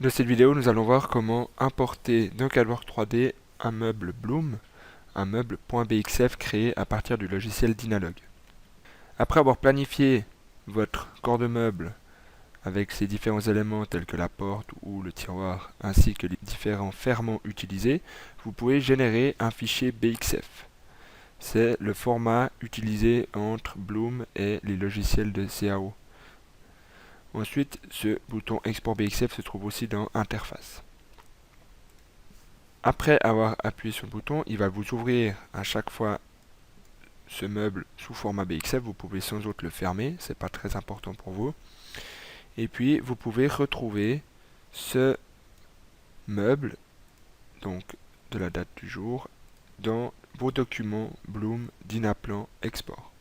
Dans cette vidéo, nous allons voir comment importer dans CADWORK 3D un meuble Bloom, un meuble .bxf créé à partir du logiciel Dynalog. Après avoir planifié votre corps de meuble avec ses différents éléments tels que la porte ou le tiroir ainsi que les différents ferrements utilisés, vous pouvez générer un fichier BXF. C'est le format utilisé entre Bloom et les logiciels de CAO. Ensuite, ce bouton Export BXF se trouve aussi dans Interface. Après avoir appuyé sur le bouton, il va vous ouvrir à chaque fois ce meuble sous format BXF. Vous pouvez sans doute le fermer, c'est pas très important pour vous. Et puis vous pouvez retrouver ce meuble, donc de la date du jour, dans vos documents Bloom Dynaplan Export.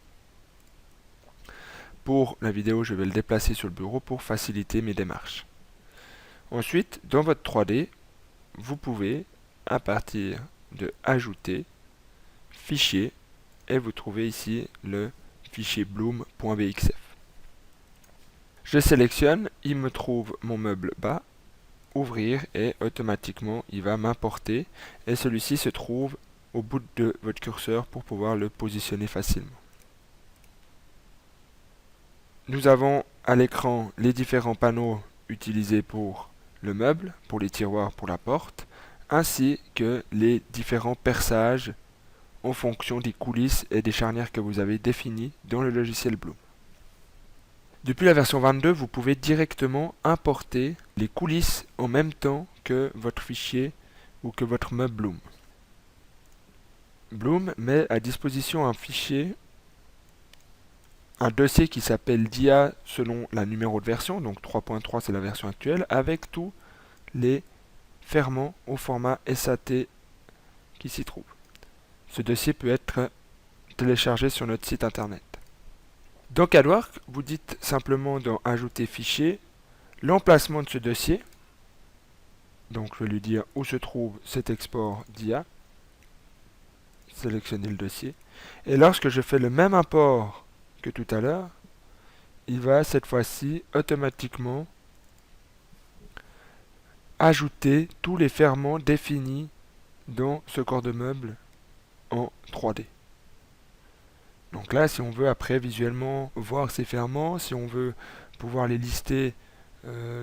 Pour la vidéo, je vais le déplacer sur le bureau pour faciliter mes démarches. Ensuite, dans votre 3D, vous pouvez, à partir de Ajouter, Fichier, et vous trouvez ici le fichier bloom.bxf. Je sélectionne, il me trouve mon meuble bas, ouvrir, et automatiquement il va m'importer, et celui-ci se trouve au bout de votre curseur pour pouvoir le positionner facilement. Nous avons à l'écran les différents panneaux utilisés pour le meuble, pour les tiroirs, pour la porte, ainsi que les différents perçages en fonction des coulisses et des charnières que vous avez définies dans le logiciel Bloom. Depuis la version 22, vous pouvez directement importer les coulisses en même temps que votre fichier ou que votre meuble Bloom. Bloom met à disposition un fichier, un dossier qui s'appelle DIA selon la numéro de version, donc 3.3 c'est la version actuelle, avec tous les ferrements au format SAT qui s'y trouvent. Ce dossier peut être téléchargé sur notre site internet. Dans CADWORK, vous dites simplement dans Ajouter fichier, l'emplacement de ce dossier. Donc je vais lui dire où se trouve cet export DIA. Sélectionnez le dossier. Et lorsque je fais le même import que tout à l'heure, il va cette fois-ci automatiquement ajouter tous les ferrements définis dans ce corps de meuble en 3D. Donc là, si on veut après visuellement voir ces ferrements, si on veut pouvoir les lister,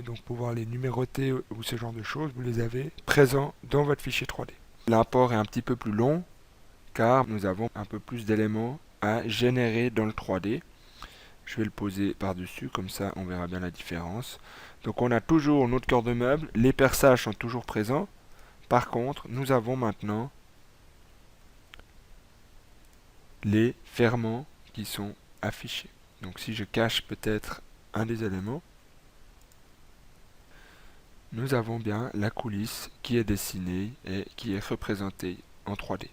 donc pouvoir les numéroter ou ce genre de choses, vous les avez présents dans votre fichier 3D. L'import est un petit peu plus long car nous avons un peu plus d'éléments à générer dans le 3D. Je vais le poser par-dessus, comme ça on verra bien la différence. Donc on a toujours notre corps de meuble, les perçages sont toujours présents. Par contre, nous avons maintenant les ferrements qui sont affichés. Donc si je cache peut-être un des éléments, nous avons bien la coulisse qui est dessinée et qui est représentée en 3D.